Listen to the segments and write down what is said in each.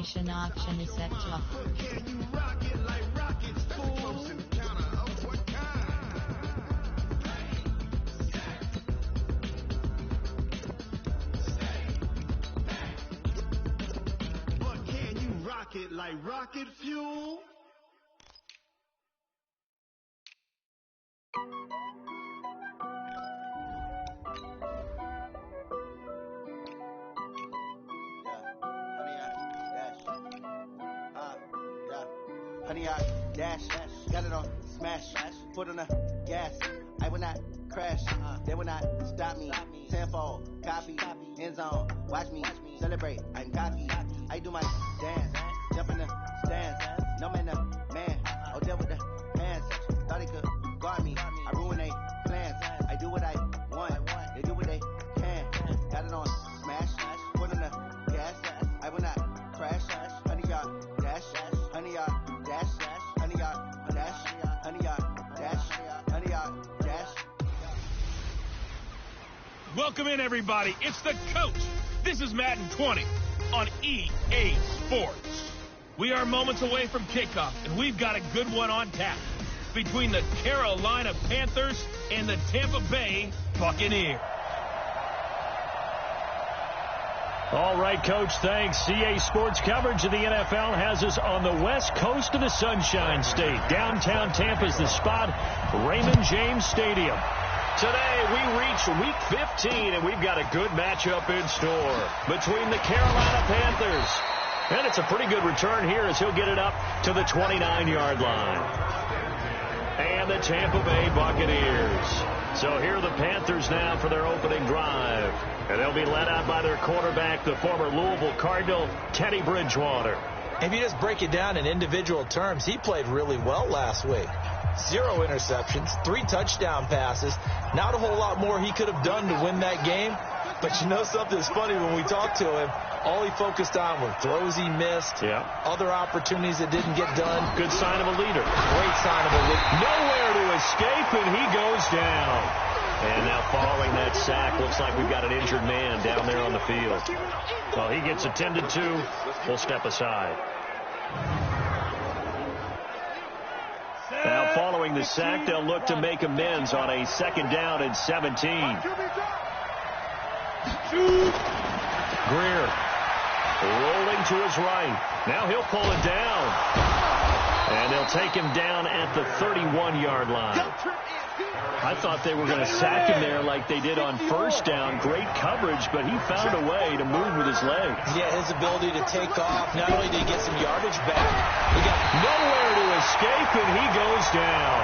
registration auction is set to it like rocket fuel. Honey, I dash, got it on smash, put on the gas. I will not crash, they will not stop me. Tenfold, copy, end zone, watch me celebrate. I'm cocky, I do my dance, jump in the stands. No man, man, oh, deal with the hands. Thought they could guard me, I ruin they plans. I do what I want, they do what they can. Got it on smash, put on the gas. I will not crash, honey, y'all dash, honey, y'all dash, honey, y'all dash, honey, y'all dash, honey, y'all dash. Welcome in, everybody. It's the coach. This is Madden 20 on EA Sports. We are moments away from kickoff, and we've got a good one on tap between the Carolina Panthers and the Tampa Bay Buccaneers. All right, Coach, thanks. EA Sports coverage of the NFL has us on the west coast of the Sunshine State. Downtown Tampa's the spot, Raymond James Stadium. Today, we reach Week 15, and we've got a good matchup in store between the Carolina Panthers. And it's a pretty good return here as he'll get it up to the 29-yard line. And the Tampa Bay Buccaneers. So here are the Panthers now for their opening drive. And they'll be led out by their quarterback, the former Louisville Cardinal, Teddy Bridgewater. If you just break it down in individual terms, he played really well last week. 0 interceptions, 3 touchdown passes. Not a whole lot more he could have done to win that game. But you know something's funny, when we talked to him, all he focused on were throws he missed, other opportunities that didn't get done. Good sign of a leader. Great sign of a leader. Nowhere to escape, and he goes down. And now following that sack, looks like we've got an injured man down there on the field. So he gets attended to. We'll step aside. Now following the sack, they'll look to make amends on a 2nd down and 17. Greer rolling to his right. Now he'll pull it down. And they'll take him down at the 31-yard line. I thought they were going to sack him there like they did on 1st down. Great coverage, but he found a way to move with his legs. Yeah, his ability to take off. Not only did he get some yardage back, he got nowhere to escape, and he goes down.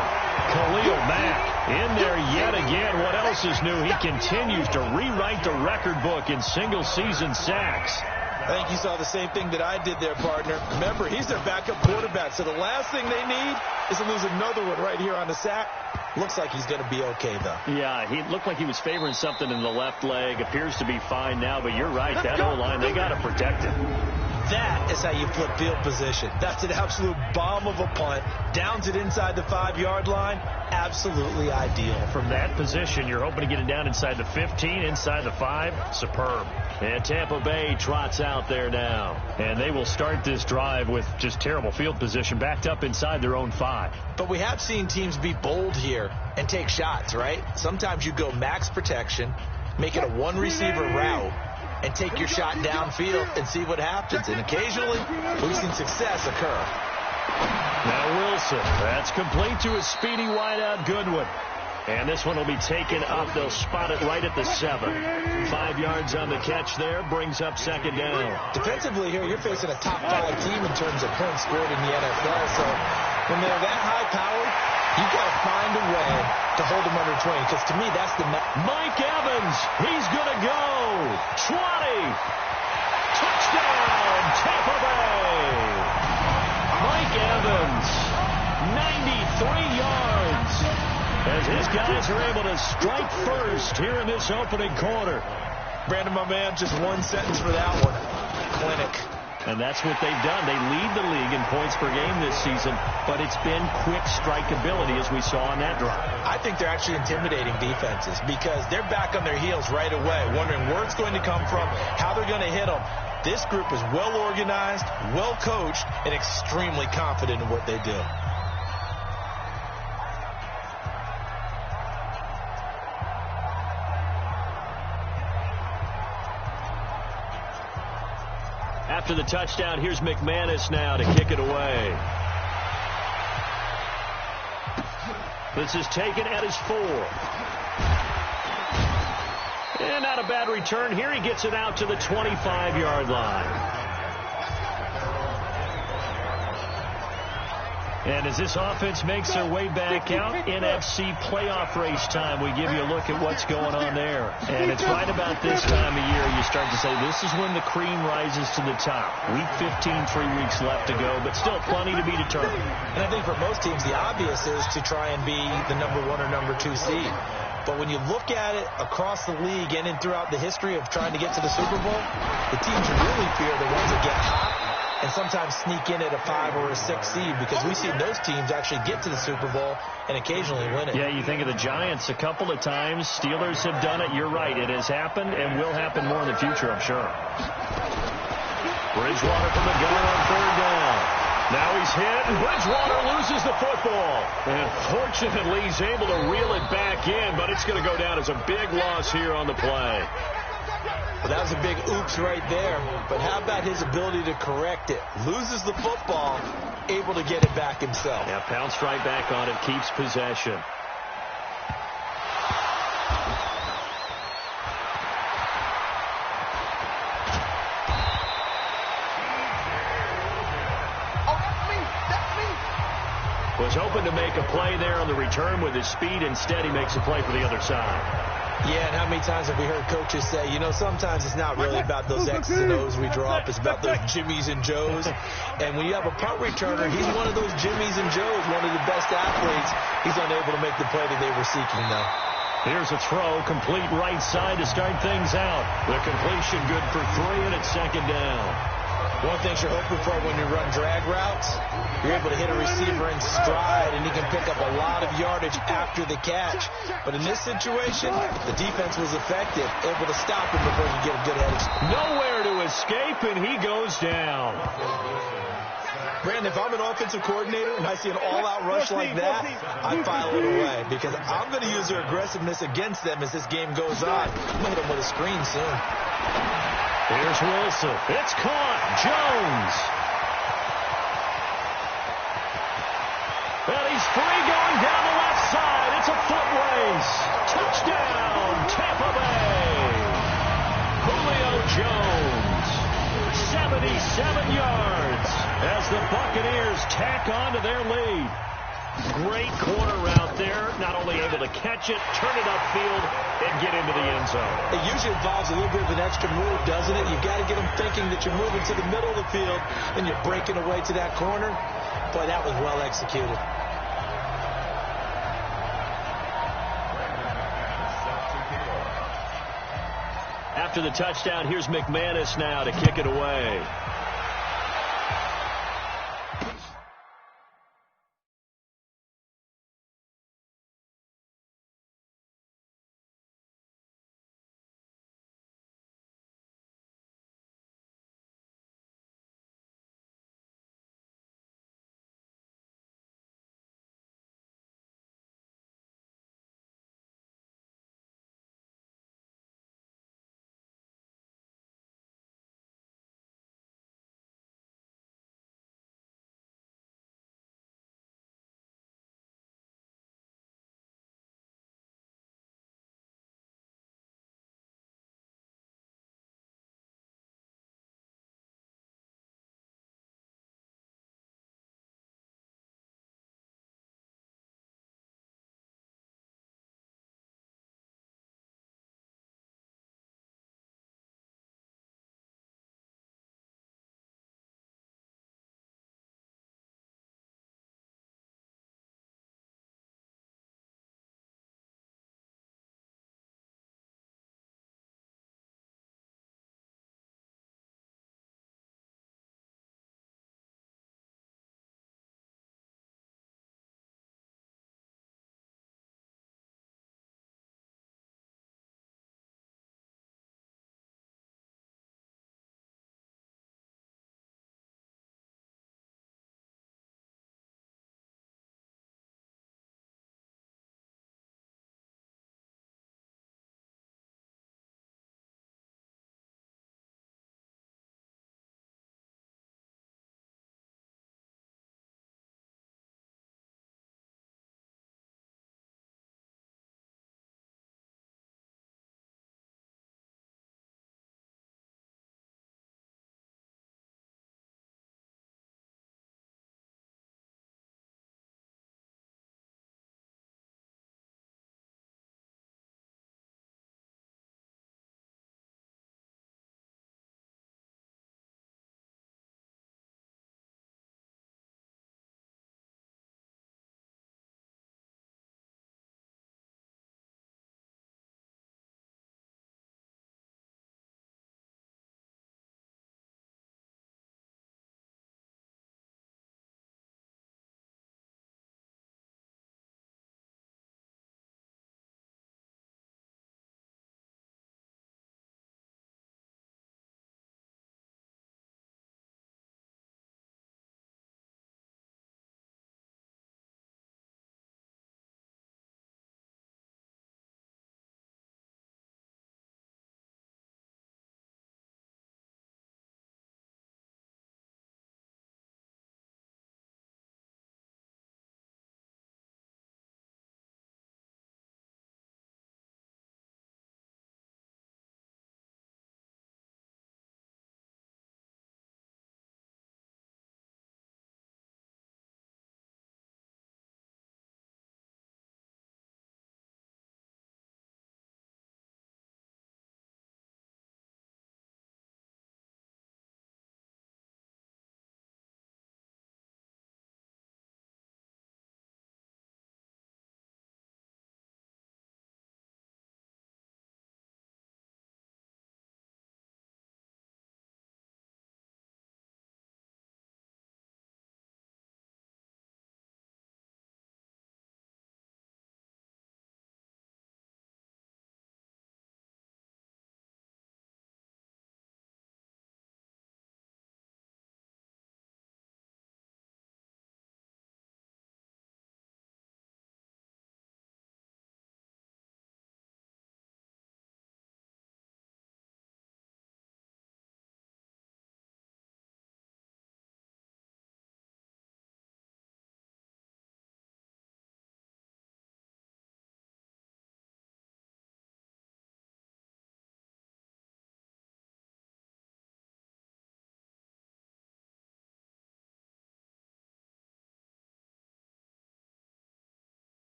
Khalil Mack in there yet again. What else is new? He continues to rewrite the record book in single-season sacks. I think you saw the same thing that I did there, partner. Remember, he's their backup quarterback, so the last thing they need is to lose another one right here on the sack. Looks like he's going to be okay, though. Yeah, he looked like he was favoring something in the left leg. Appears to be fine now, but you're right. That O-line, they got to protect him. That is how you flip field position. That's an absolute bomb of a punt. Downs it inside the 5-yard line. Absolutely ideal. From that position, you're hoping to get it down inside the 15, inside the 5. Superb. And Tampa Bay trots out there now. And they will start this drive with just terrible field position, backed up inside their own 5. But we have seen teams be bold here and take shots, right? Sometimes you go max protection, make it a one-receiver route, and take your shot downfield and see what happens. And occasionally, we've seen success occur. Now Wilson, that's complete to a speedy wideout Goodwin. And this one will be taken up. They'll spot it right at the 7. 5 yards on the catch there, brings up 2nd down. Defensively here, you're facing a top 5 team in terms of points scored in the NFL. So when they're that high-powered, you've got to find a way to hold them under 20, because to me, that's the... Mike Evans, he's going to go. 20. Touchdown, Tampa Bay. Mike Evans, 93 yards. As his guys are able to strike first here in this opening quarter. Brandon, my man, just one sentence for that one. Clinic. And that's what they've done. They lead the league in points per game this season, but it's been quick strikeability as we saw on that drive. I think they're actually intimidating defenses because they're back on their heels right away, wondering where it's going to come from, how they're going to hit them. This group is well organized, well coached, and extremely confident in what they do. After the touchdown, here's McManus now to kick it away. This is taken at his 4. And not a bad return here. He gets it out to the 25-yard line. And as this offense makes their way back out, NFC playoff race time, we give you a look at what's going on there. And it's right about this time of year you start to say this is when the cream rises to the top. Week 15, 3 weeks left to go, but still plenty to be determined. And I think for most teams, the obvious is to try and be the number 1 or number 2 seed. But when you look at it across the league and throughout the history of trying to get to the Super Bowl, the teams you really fear are the ones that get hot and sometimes sneak in at a 5 or a 6 seed, because we've seen those teams actually get to the Super Bowl and occasionally win it. Yeah, you think of the Giants a couple of times. Steelers have done it. You're right. It has happened and will happen more in the future, I'm sure. Bridgewater from the gun on 3rd down. Now he's hit, and Bridgewater loses the football. And fortunately, he's able to reel it back in, but it's going to go down as a big loss here on the play. Well, that was a big oops right there. But how about his ability to correct it? Loses the football, able to get it back himself. Yeah, pounced right back on it, keeps possession. Was hoping to make a play there on the return with his speed. Instead, he makes a play for the other side. Yeah, and how many times have we heard coaches say, you know, sometimes it's not really about those X's and O's we draw up. It's about those Jimmies and Joes. And when you have a punt returner, he's one of those Jimmies and Joes, one of the best athletes. He's unable to make the play that they were seeking, though. Here's a throw, complete right side to start things out. The completion good for 3, and it's 2nd down. One thing you're hoping for when you run drag routes, you're able to hit a receiver in stride, and he can pick up a lot of yardage after the catch. But in this situation, the defense was effective, able to stop him before he could get a good head. Nowhere to escape, and he goes down. Brandon, if I'm an offensive coordinator and I see an all-out rush like that, I file it away, because I'm going to use their aggressiveness against them as this game goes on. I'm going to hit them with a screen soon. Here's Wilson. It's caught. Jones. And he's free going down the left side. It's a foot race. Touchdown, Tampa Bay. Julio Jones. 77 yards as the Buccaneers tack on to their lead. Great corner route there. Not only able to catch it, turn it upfield, and get into the end zone. It usually involves a little bit of an extra move, doesn't it? You've got to get them thinking that you're moving to the middle of the field and you're breaking away to that corner. Boy, that was well executed. After the touchdown, here's McManus now to kick it away.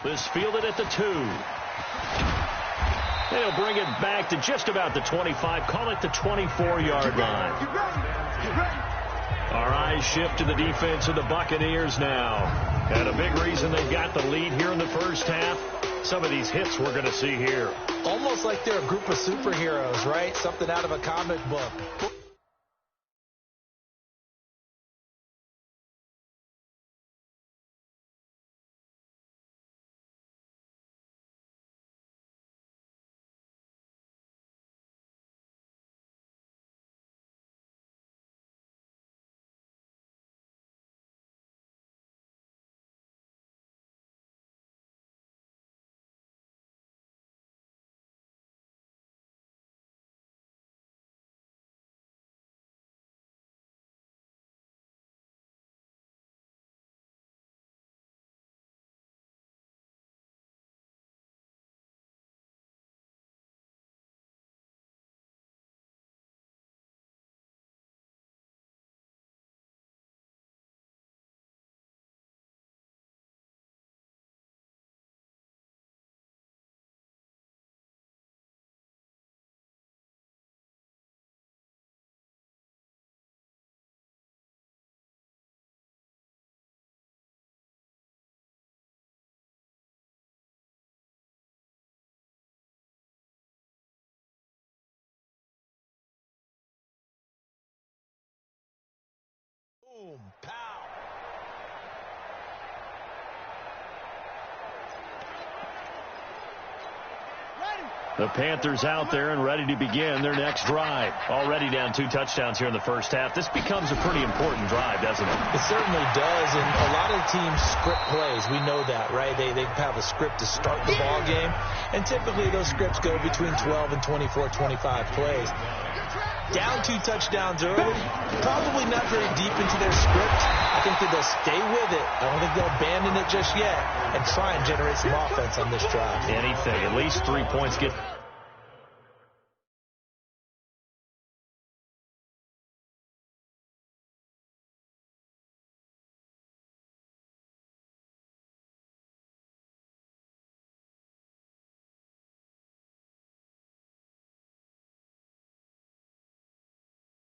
This fielded at the 2. They'll bring it back to just about the 25. Call it the 24-yard line. Our eyes shift to the defense of the Buccaneers now. And a big reason they got the lead here in the first half. Some of these hits we're going to see here. Almost like they're a group of superheroes, right? Something out of a comic book. Boom, pow. The Panthers out there and ready to begin their next drive. Already down 2 touchdowns here in the first half. This becomes a pretty important drive, doesn't it? It certainly does, and a lot of teams script plays. We know that, right? They have a script to start the ball game, and typically those scripts go between 12 and 24, 25 plays. Down 2 touchdowns early, probably not very deep into their script. I think that they'll stay with it. I don't think they'll abandon it just yet and try and generate some offense on this drive. Anything, at least 3 points get...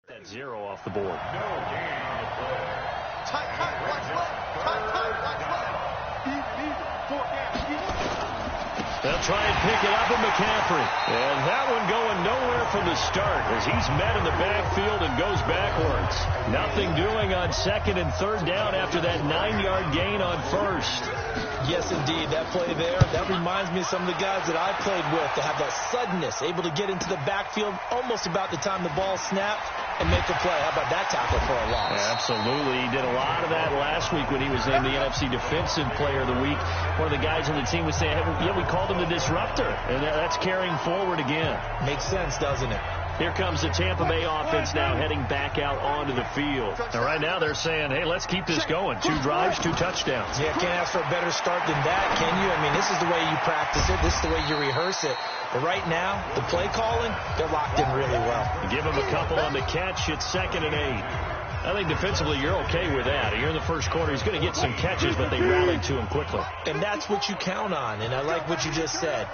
That 0 off the board. Watch They'll try and pick it up with McCaffrey. And that one going nowhere from the start as he's met in the backfield and goes backwards. Nothing doing on 2nd and 3rd down after that 9-yard gain on 1st. Yes, indeed. That play there, that reminds me of some of the guys that I played with that have that suddenness, able to get into the backfield almost about the time the ball snapped and make a play. How about that tackle for a loss? Absolutely. He did a lot of that last week when he was named the NFC Defensive Player of the Week. One of the guys on the team was saying, hey, yeah, we called him the disruptor. And that's carrying forward again. Makes sense, doesn't it? Here comes the Tampa Bay offense now heading back out onto the field. And right now they're saying, hey, let's keep this going. 2 drives, 2 touchdowns. Yeah, can't ask for a better start than that, can you? I mean, this is the way you practice it. This is the way you rehearse it. But right now, the play calling, they're locked in really well. Give them a couple on the catch. It's 2nd and 8. I think defensively you're okay with that. You're in the first quarter. He's going to get some catches, but they rallied to him quickly. And that's what you count on, and I like what you just said.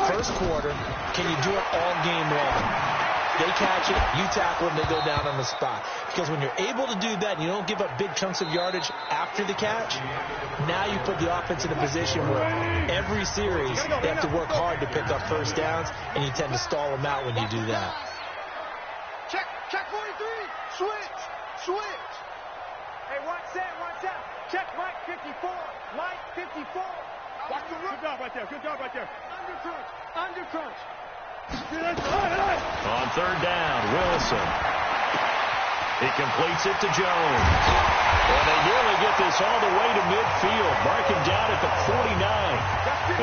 First quarter, can you do it all game long? They catch it, you tackle them, they go down on the spot. Because when you're able to do that and you don't give up big chunks of yardage after the catch, now you put the offense in a position where every series they have to work hard to pick up first downs, and you tend to stall them out when you do that. Check 43. Switch. Hey, watch that. Check Mike 54. Mike 54. Watch the run. Good job right there. Under crunch. On 3rd down, Wilson. He completes it to Jones. And they nearly get this all the way to midfield. Mark him down at the 49.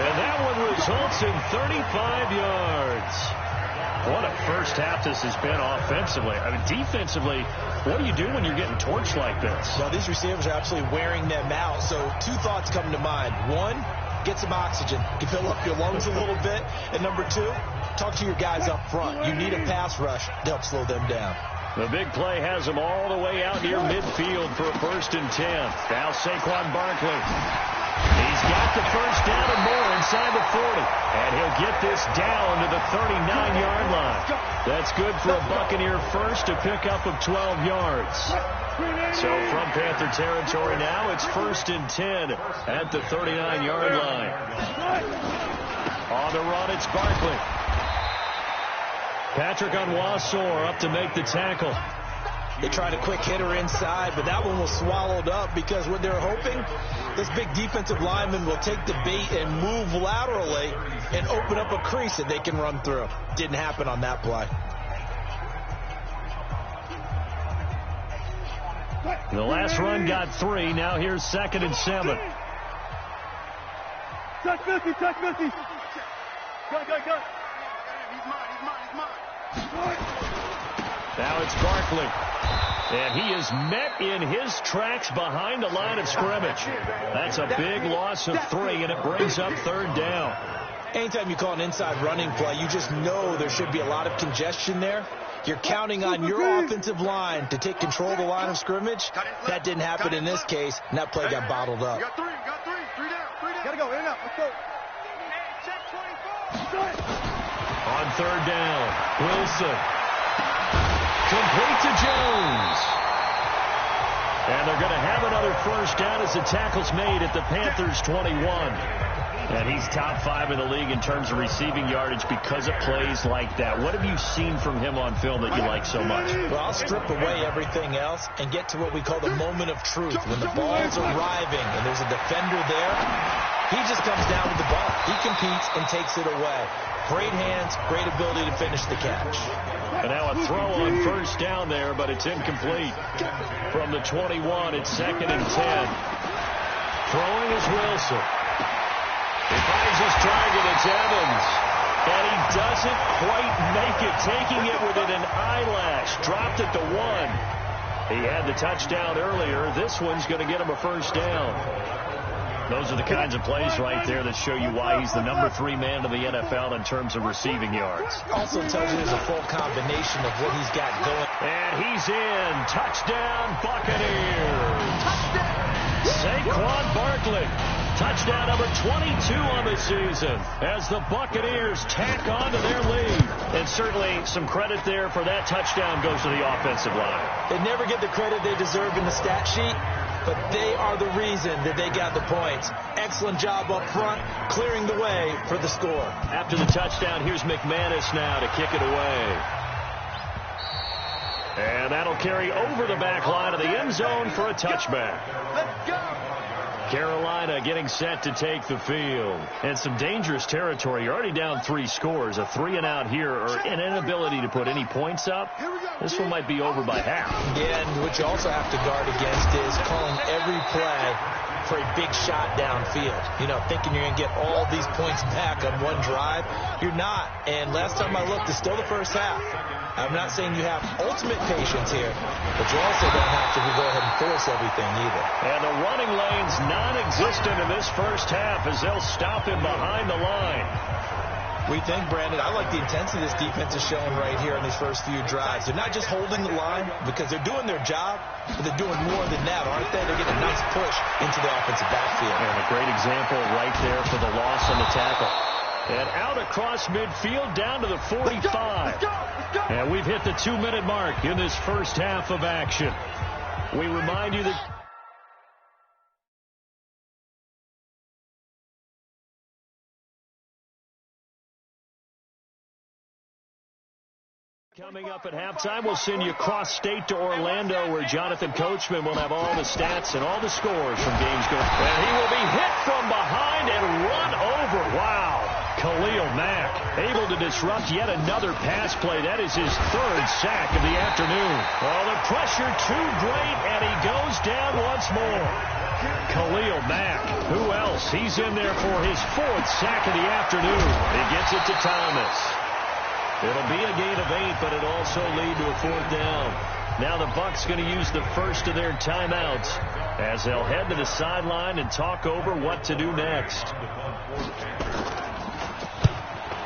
And that one results in 35 yards. What a first half this has been offensively. I mean, defensively, what do you do when you're getting torched like this? Well, these receivers are absolutely wearing them out. So 2 thoughts come to mind. 1, get some oxygen. You fill up your lungs a little bit. And number 2, talk to your guys up front. You need a pass rush to help slow them down. The big play has them all the way out near midfield for a 1st and 10. Now Saquon Barkley. He's got the first down and more inside the 40. And he'll get this down to the 39-yard line. That's good for a Buccaneer first, a pickup of 12 yards. So from Panther territory now, it's 1st and 10 at the 39-yard line. On the run, it's Barkley. Patrick Onwuasor up to make the tackle. They tried a quick hitter inside, but that one was swallowed up because what they're hoping, this big defensive lineman will take the bait and move laterally and open up a crease that they can run through. Didn't happen on that play. The last run got 3. Now here's 2nd and 7. Touch 50, touch 50. Go. He's mine. Now it's Barkley. And he is met in his tracks behind the line of scrimmage. That's a big loss of 3, and it brings up 3rd down. Anytime you call an inside running play, you just know there should be a lot of congestion there. You're counting on your offensive line to take control of the line of scrimmage. That didn't happen in this case, and that play got bottled up. Got three down. Gotta go, in and out, let's go. Check 24. On 3rd down, Wilson. Complete to Jones. And they're going to have another first down as the tackle's made at the Panthers' 21. And he's top 5 in the league in terms of receiving yardage because of plays like that. What have you seen from him on film that you like so much? Well, I'll strip away everything else and get to what we call the moment of truth. When the ball's arriving and there's a defender there, he just comes down with the ball. He competes and takes it away. Great hands, great ability to finish the catch. And now a throw on first down there, but it's incomplete. From the 21, it's 2nd and 10. Throwing is Wilson. He finds his target, it's Evans. And he doesn't quite make it, taking it within an eyelash. Dropped it to 1. He had the touchdown earlier. This one's going to get him a first down. Those are the kinds of plays right there that show you why he's the number 3 man in the NFL in terms of receiving yards. Also tells you there's a full combination of what he's got going. And he's in. Touchdown, Buccaneers. Saquon Barkley. Touchdown number 22 on the season as the Buccaneers tack on to their lead. And certainly some credit there for that touchdown goes to the offensive line. They never get the credit they deserve in the stat sheet, but they are the reason that they got the points. Excellent job up front, clearing the way for the score. After the touchdown, here's McManus now to kick it away. And that'll carry over the back line of the end zone for a touchback. Let's go. Carolina getting set to take the field. And some dangerous territory. You're already down 3 scores. A 3-and-out here or an inability to put any points up. This one might be over by half. Yeah, and what you also have to guard against is calling every play for a big shot downfield. You know, thinking you're going to get all these points back on one drive. You're not. And last time I looked, it's still the first half. I'm not saying you have ultimate patience here, but you also don't have to go ahead and force everything either. And the running lane's non-existent in this first half as they'll stop him behind the line. We think, Brandon, I like the intensity this defense is showing right here in these first few drives. They're not just holding the line because they're doing their job, but they're doing more than that, aren't they? They're getting a nice push into the offensive backfield. And a great example right there for the loss on the tackle. And out across midfield down to the 45. Let's go. And we've hit the 2-minute mark in this first half of action. We remind you that coming up at halftime, we'll send you cross-state to Orlando, where Jonathan Coachman will have all the stats and all the scores from games going. And he will be hit from behind and run over. Wow. Khalil Mack able to disrupt yet another pass play. That is his 3rd sack of the afternoon. Well, the pressure too great, and he goes down once more. Khalil Mack. Who else? He's in there for his 4th sack of the afternoon. He gets it to Thomas. It'll be a gain of 8, but it'll also lead to a 4th down. Now the Bucs going to use the first of their timeouts as they'll head to the sideline and talk over what to do next.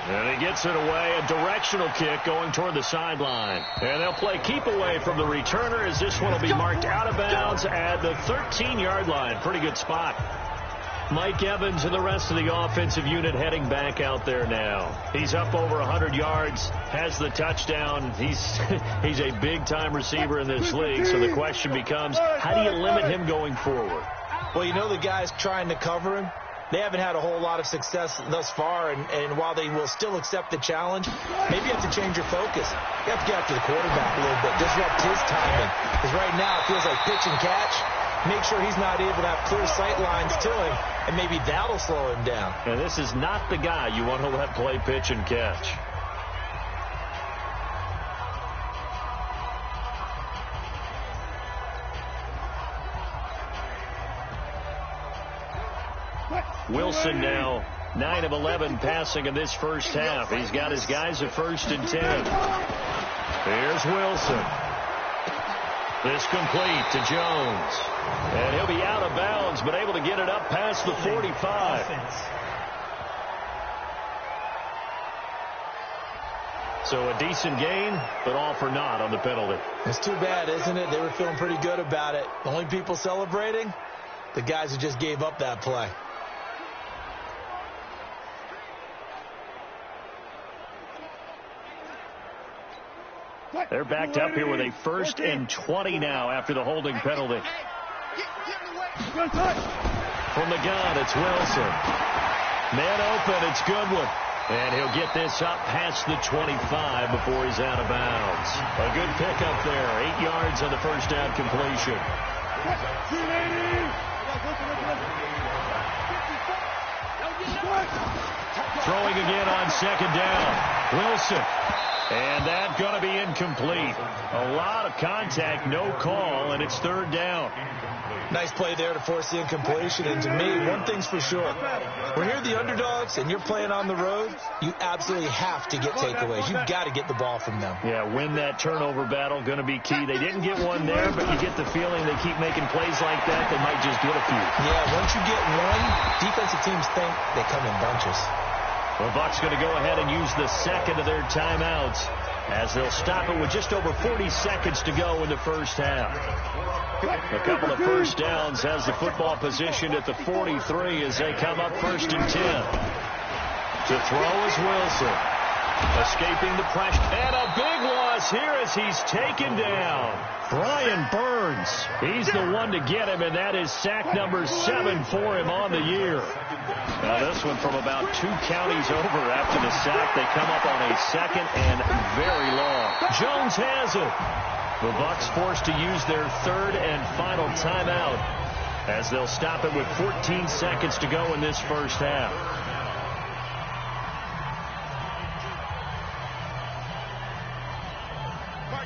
And he gets it away, a directional kick going toward the sideline. And they'll play keep away from the returner as this one will be marked out of bounds at the 13-yard line. Pretty good spot. Mike Evans and the rest of the offensive unit heading back out there now. He's up over 100 yards, has the touchdown. He's a big-time receiver in this league, so the question becomes, how do you limit him going forward? Well, you know the guys trying to cover him, they haven't had a whole lot of success thus far, and while they will still accept the challenge, maybe you have to change your focus. You have to get after the quarterback a little bit, disrupt his timing. Because right now it feels like pitch and catch. Make sure he's not able to have clear sight lines to him, and maybe that'll slow him down. And this is not the guy you want to let play pitch and catch. Wilson now 9 of 11 passing in this first half. He's got his guys at 1st and 10. Here's Wilson. This complete to Jones. And he'll be out of bounds, but able to get it up past the 45. So a decent gain, but all for naught on the penalty. It's too bad, isn't it? They were feeling pretty good about it. The only people celebrating, the guys who just gave up that play. They're backed up here with a 1st and 20 now after the holding penalty. From the gun, it's Wilson. Man open, it's Goodwin. And he'll get this up past the 25 before he's out of bounds. A good pickup there. 8 yards on the first down completion. Throwing again on 2nd down. Wilson. And that's going to be incomplete. A lot of contact, no call, and it's 3rd down. Nice play there to force the incompletion. And to me, one thing's for sure. When you're the underdogs and you're playing on the road, you absolutely have to get takeaways. You've got to get the ball from them. Yeah, win that turnover battle, going to be key. They didn't get one there, but you get the feeling they keep making plays like that, they might just get a few. Yeah, once you get one, defensive teams think they come in bunches. The Bucs going to go ahead and use the second of their timeouts as they'll stop it with just over 40 seconds to go in the first half. A couple of first downs has the football positioned at the 43 as they come up 1st and 10. To throw is Wilson. Escaping the pressure. And a big loss here as he's taken down. Brian Burns. He's the one to get him, and that is sack number 7 for him on the year. Now this one from about 2 counties over after the sack. They come up on a 2nd and very long. Jones has it. The Bucs forced to use their 3rd and final timeout as they'll stop it with 14 seconds to go in this first half.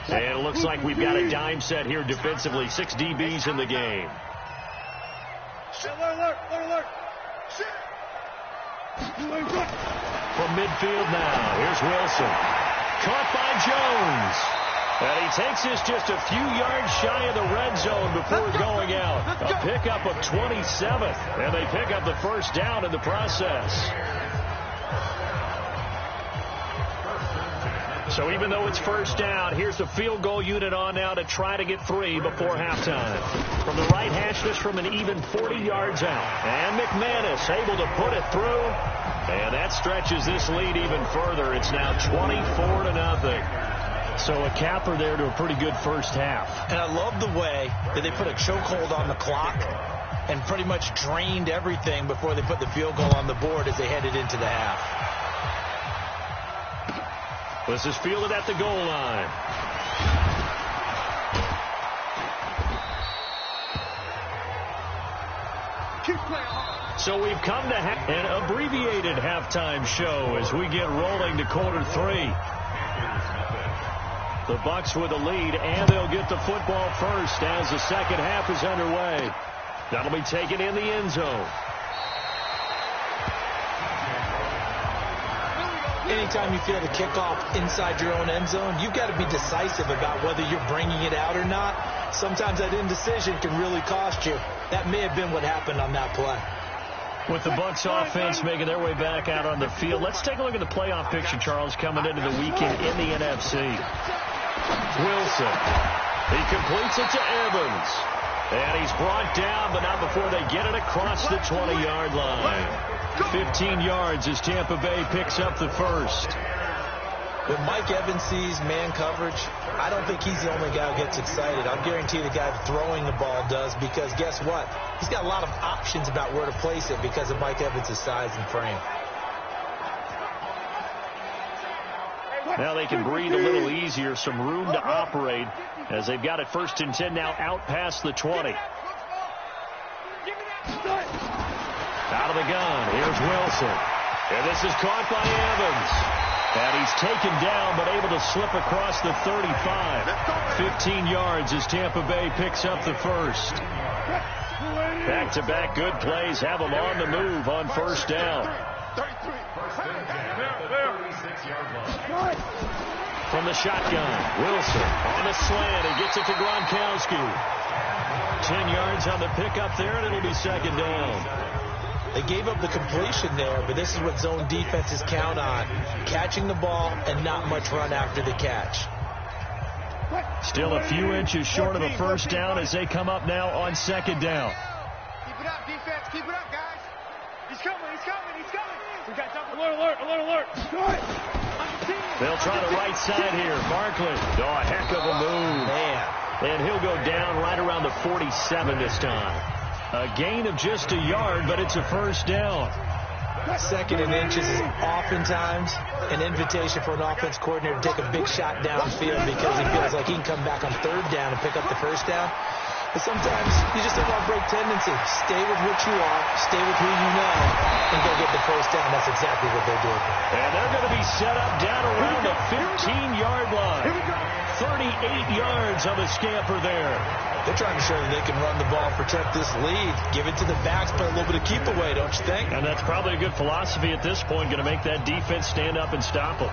And it looks like we've got a dime set here defensively. 6 DBs in the game. From midfield now, here's Wilson. Caught by Jones. And he takes this just a few yards shy of the red zone before going out. A pickup of 27. And they pick up the first down in the process. So even though it's first down, here's the field goal unit on now to try to get 3 before halftime. From the right hash, this from an even 40 yards out. And McManus able to put it through. And that stretches this lead even further. It's now 24-0. So a capper there to a pretty good first half. And I love the way that they put a chokehold on the clock and pretty much drained everything before they put the field goal on the board as they headed into the half. This is fielded at the goal line. So we've come to an abbreviated halftime show as we get rolling to quarter 3. The Bucs with a lead, and they'll get the football first as the second half is underway. That'll be taken in the end zone. Anytime you feel the kickoff inside your own end zone, you've got to be decisive about whether you're bringing it out or not. Sometimes that indecision can really cost you. That may have been what happened on that play. With the Bucs offense making their way back out on the field, let's take a look at the playoff picture, Charles, coming into the weekend in the NFC. Wilson. He completes it to Evans. And he's brought down, but not before they get it across the 20-yard line. 15 yards as Tampa Bay picks up the first. When Mike Evans sees man coverage, I don't think he's the only guy who gets excited. I'll guarantee the guy throwing the ball does, because guess what? He's got a lot of options about where to place it because of Mike Evans' size and frame. Now they can breathe a little easier, some room to operate as they've got it 1st and 10 now out past the 20. Out of the gun, here's Wilson. And this is caught by Evans. And he's taken down but able to slip across the 35. 15 yards as Tampa Bay picks up the first. Back-to-back good plays have them on the move on 1st down. From the shotgun, Wilson on the slant. He gets it to Gronkowski. 10 yards on the pickup there, and it'll be 2nd down. They gave up the completion there, but this is what zone defenses count on. Catching the ball and not much run after the catch. Still a few inches short of a 1st down as they come up now on 2nd down. Keep it up, defense. Keep it up, guys. He's coming. We got double alert. They'll try the right side here. Barkley. Oh, a heck of a move. Man. And he'll go down right around the 47 this time. A gain of just a yard, but it's a 1st down. 2nd and inches is oftentimes an invitation for an offense coordinator to take a big shot downfield because he feels like he can come back on 3rd down and pick up the 1st down. But sometimes you just don't want to break tendency. Stay with what you are, stay with who you know, and go get the 1st down. That's exactly what they did. And they're going to be set up down around the 15-yard line. 38 yards on the scamper there. They're trying to show that they can run the ball and protect this lead. Give it to the backs, play a little bit of keep away, don't you think? And that's probably a good philosophy at this point, going to make that defense stand up and stop them.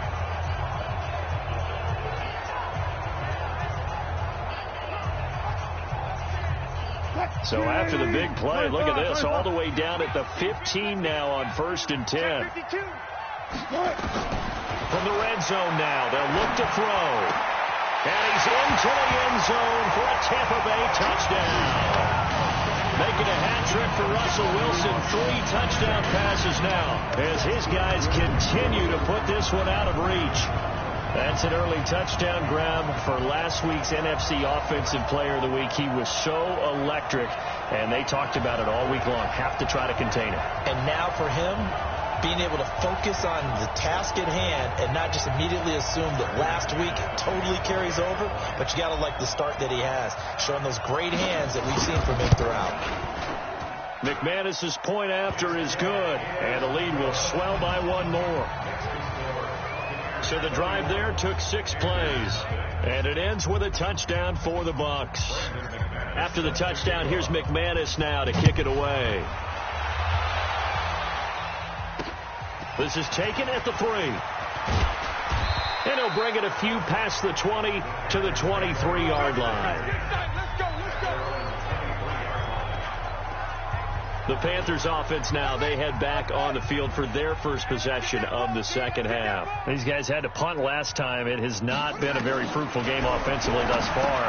So after the big play, look at this, all the way down at the 15 now on 1st and 10. From the red zone now, they'll look to throw. And he's into the end zone for a Tampa Bay touchdown. Making a hat trick for Russell Wilson. 3 touchdown passes now as his guys continue to put this one out of reach. That's an early touchdown grab for last week's NFC Offensive Player of the Week. He was so electric, and they talked about it all week long. Have to try to contain it. And now for him, being able to focus on the task at hand and not just immediately assume that last week totally carries over, but you got to like the start that he has, showing those great hands that we've seen from him throughout. McManus's point after is good, and the lead will swell by 1 more. So the drive there took 6 plays, and it ends with a touchdown for the Bucs. After the touchdown, here's McManus now to kick it away. This is taken at the 3. And he'll bring it a few past the 20 to the 23-yard line. The Panthers offense now, they head back on the field for their first possession of the 2nd half. These guys had to punt last time. It has not been a very fruitful game offensively thus far.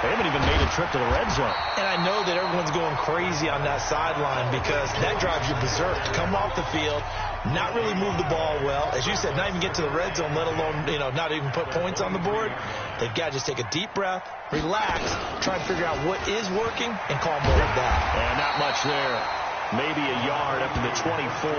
They haven't even made a trip to the red zone. And I know that everyone's going crazy on that sideline because that drives you berserk. To come off the field, not really move the ball well. As you said, not even get to the red zone, let alone, not even put points on the board. They've got to just take a deep breath, relax, try to figure out what is working, and call more of that. And not much there. Maybe a yard up to the 24.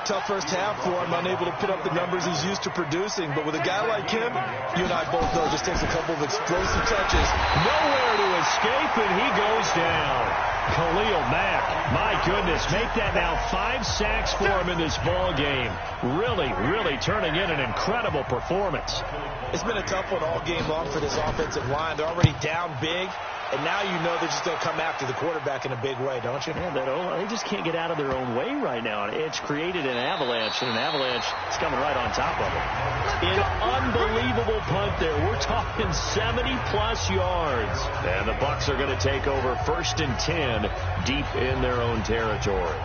Tough first half for him, unable to put up the numbers he's used to producing. But with a guy like him, you and I both know it just takes a couple of explosive touches. Nowhere to escape, and he goes down. Khalil Mack, my goodness, make that now 5 sacks for him in this ball game. Really turning in an incredible performance. It's been a tough one all game long for this offensive line. They're already down big. And now you know they're just going to come after the quarterback in a big way, don't you? Yeah, they just can't get out of their own way right now. It's created an avalanche, and an avalanche is coming right on top of them. An unbelievable punt there. We're talking 70-plus yards. And the Bucs are going to take over 1st and 10 deep in their own territory.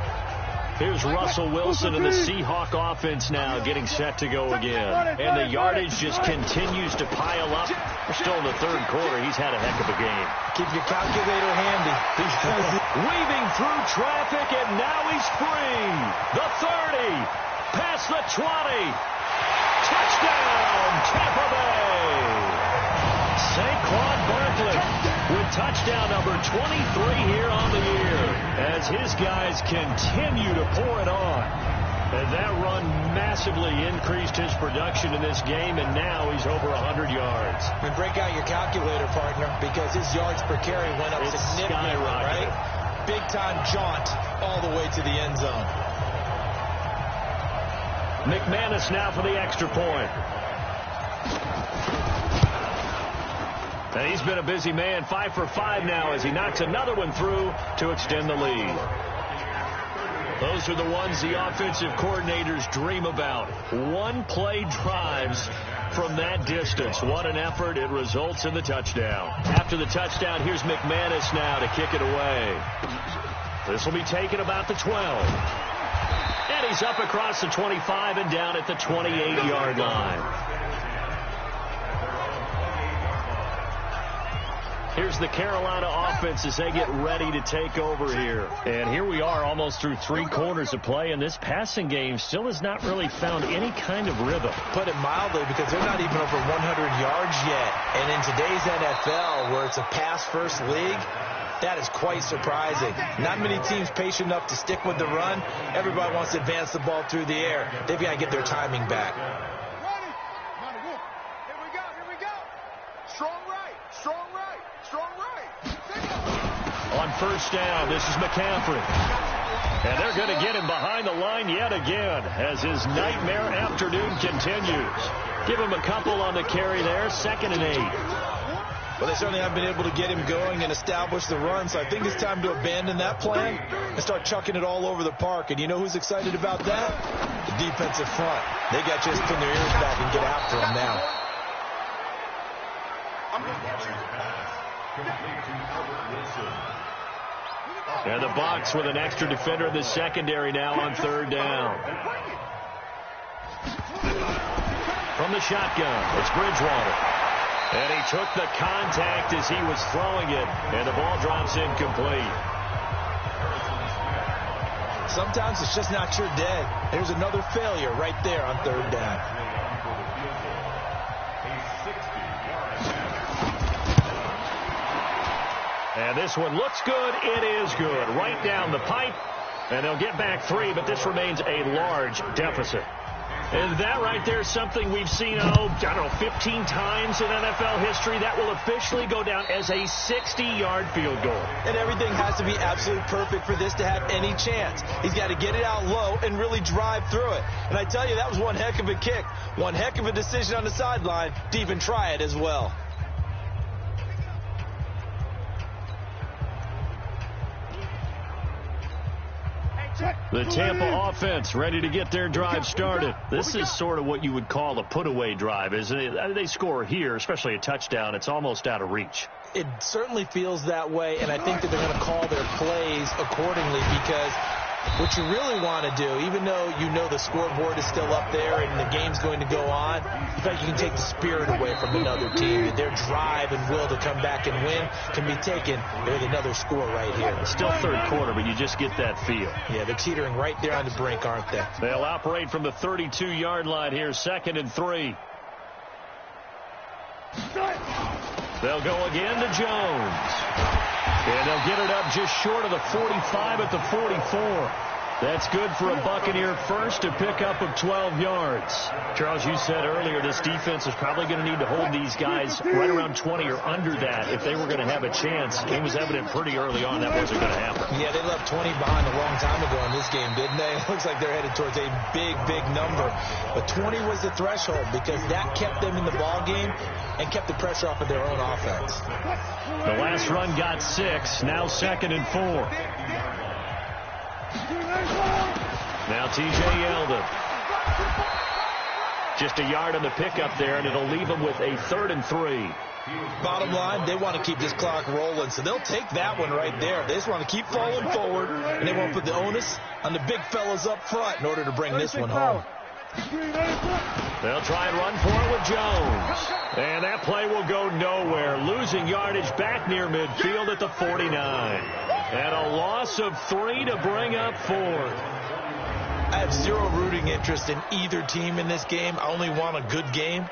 Here's Russell Wilson and the Seahawk offense now getting set to go again. And the yardage just continues to pile up. We're still in the third quarter. He's had a heck of a game. Keep your calculator handy. Weaving through traffic, and now he's free. The 30, past the 20. Touchdown, Tampa Bay. Saquon Barkley with touchdown number 23 here on the year as his guys continue to pour it on. And that run massively increased his production in this game, and now he's over 100 yards. And break out your calculator, partner, because his yards per carry went up significantly, right? Big-time jaunt all the way to the end zone. McManus now for the extra point. And he's been a busy man, 5 for 5 now as he knocks another one through to extend the lead. Those are the ones the offensive coordinators dream about. One-play drives from that distance. What an effort. It results in the touchdown. After the touchdown, here's McManus now to kick it away. This will be taken about the 12. And he's up across the 25 and down at the 28-yard line. Here's the Carolina offense as they get ready to take over here. And here we are almost through 3 quarters of play, and this passing game still has not really found any kind of rhythm. Put it mildly, because they're not even over 100 yards yet. And in today's NFL, where it's a pass-first league, that is quite surprising. Not many teams patient enough to stick with the run. Everybody wants to advance the ball through the air. They've got to get their timing back. Here we go. Strong right. On first down, this is McCaffrey. And they're going to get him behind the line yet again as his nightmare afternoon continues. Give him a couple on the carry there, 2nd and 8. Well, they certainly haven't been able to get him going and establish the run, so I think it's time to abandon that plan and start chucking it all over the park. And you know who's excited about that? The defensive front. They got just pin their ears back and get after him now. And the Bucs with an extra defender in the secondary now on 3rd down. From the shotgun, it's Bridgewater. And he took the contact as he was throwing it, and the ball drops incomplete. Sometimes it's just not your day. There's another failure right there on 3rd down. And this one looks good. It is good. Right down the pipe. And they'll get back 3, but this remains a large deficit. And that right there is something we've seen, 15 times in NFL history. That will officially go down as a 60-yard field goal. And everything has to be absolutely perfect for this to have any chance. He's got to get it out low and really drive through it. And I tell you, that was one heck of a kick. One heck of a decision on the sideline to even try it as well. The Tampa offense ready to get their drive started. This is sort of what you would call a put-away drive, isn't it? They score here, especially a touchdown. It's almost out of reach. It certainly feels that way, and I think that they're going to call their plays accordingly, because what you really want to do, even though you know the scoreboard is still up there and the game's going to go on, in fact, you can take the spirit away from another team. Their drive and will to come back and win can be taken with another score right here. It's still 3rd quarter, but you just get that feel. Yeah, they're teetering right there on the brink, aren't they? They'll operate from the 32-yard line here, 2nd and 3. They'll go again to Jones. And they'll get it up just short of the 45 at the 44. That's good for a Buccaneer first to pick up of 12 yards. Charles, you said earlier this defense is probably going to need to hold these guys right around 20 or under that if they were going to have a chance. It was evident pretty early on that wasn't going to happen. Yeah, they left 20 behind a long time ago in this game, didn't they? It looks like they're headed towards a big, big number. But 20 was the threshold because that kept them in the ball game and kept the pressure off of their own offense. The last run got 6. Now 2nd and 4. Now T.J. Yeldon. Just a yard on the pickup there, and it'll leave them with a 3rd and 3. Bottom line, they want to keep this clock rolling, so they'll take that one right there. They just want to keep falling forward, and they won't put the onus on the big fellas up front in order to bring this one home. They'll try and run for it with Jones. And that play will go nowhere, losing yardage back near midfield at the 49. And a loss of 3 to bring up 4. I have zero rooting interest in either team in this game. I only want a good game.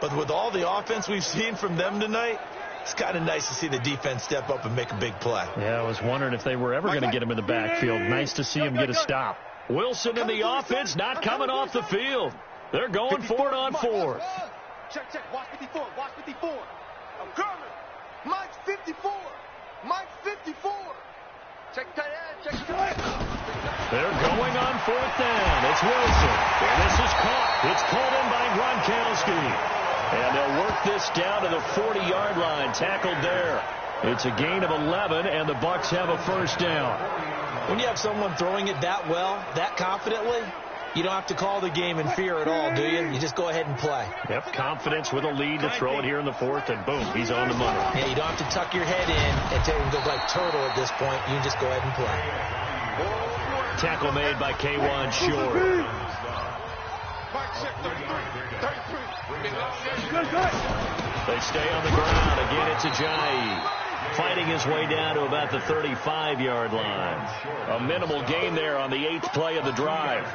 But with all the offense we've seen from them tonight, it's kind of nice to see the defense step up and make a big play. Yeah, I was wondering if they were ever going to get him in the backfield. Nice to see him get a stop. Wilson in the offense not coming off the field. They're going for it on 4th. Check, watch 54, watch 54. I'm coming. Mike's 54. Mike's 54. Check tight end, check tight end. They're going on 4th down. It's Wilson. And this is caught. It's pulled in by Gronkowski. And they'll work this down to the 40-yard line. Tackled there. It's a gain of 11, and the Bucs have a first down. When you have someone throwing it that well, that confidently, you don't have to call the game in fear at all, do you? You just go ahead and play. Yep, confidence with a lead to throw it here in the 4th, and boom, he's on the money. Yeah, you don't have to tuck your head in and take him to like turtle at this point. You can just go ahead and play. Tackle made by K'Wan Short. They stay on the ground. Again, it's Ajayi. Fighting his way down to about the 35-yard line. A minimal gain there on the 8th play of the drive.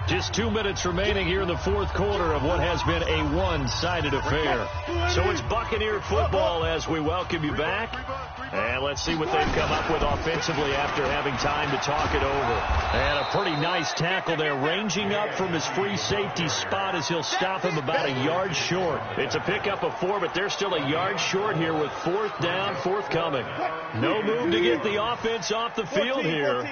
Just 2 minutes remaining here in the 4th quarter of what has been a one-sided affair. So it's Buccaneer football as we welcome you back. And let's see what they've come up with offensively after having time to talk it over. And a pretty nice tackle there, ranging up from his free safety spot as he'll stop him about a yard short. It's a pickup of 4, but they're still a yard short here with 4th down forthcoming. No move to get the offense off the field here.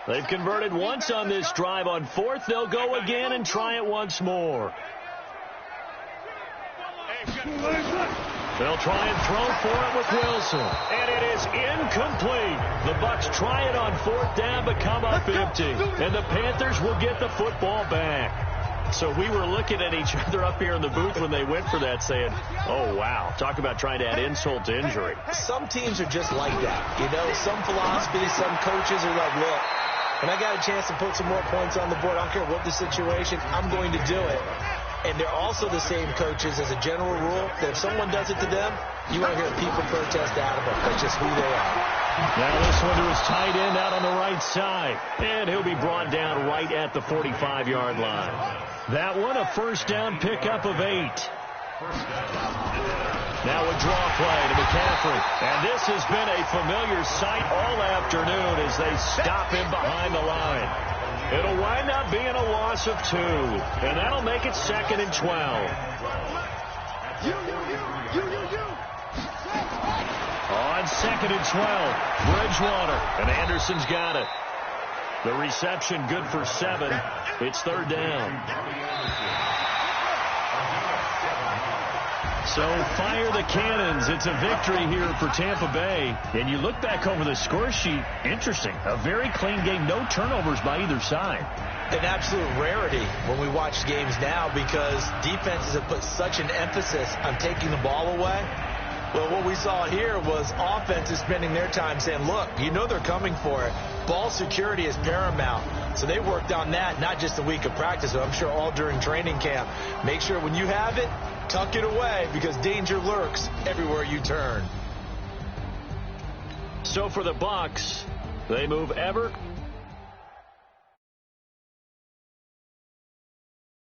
They've converted once on this drive. On 4th, they'll go again and try it once more. They'll try and throw for it with Wilson. And it is incomplete. The Bucs try it on 4th down, but come up empty. And the Panthers will get the football back. So we were looking at each other up here in the booth when they went for that, saying, oh, wow, talk about trying to add insult to injury. Some teams are just like that. You know, some philosophies, some coaches are like, look, when I got a chance to put some more points on the board, I don't care what the situation, I'm going to do it. And they're also the same coaches as a general rule that if someone does it to them, you won't hear people protest out of them. That's just who they are. Now this one to his tight end out on the right side. And he'll be brought down right at the 45-yard line. That one a first down pickup of 8. Now a draw play to McCaffrey. And this has been a familiar sight all afternoon as they stop him behind the line. It'll wind up being a loss of 2. And that'll make it 2nd and 12. On 2nd and 12, Bridgewater. And Anderson's got it. The reception good for 7. It's 3rd down. So fire the cannons. It's a victory here for Tampa Bay. And you look back over the score sheet, interesting. A very clean game, no turnovers by either side. An absolute rarity when we watch games now because defenses have put such an emphasis on taking the ball away. Well, what we saw here was offenses spending their time saying, look, you know they're coming for it. Ball security is paramount. So they worked on that, not just a week of practice, but I'm sure all during training camp. Make sure when you have it, tuck it away because danger lurks everywhere you turn. So for the Bucs, they move Everett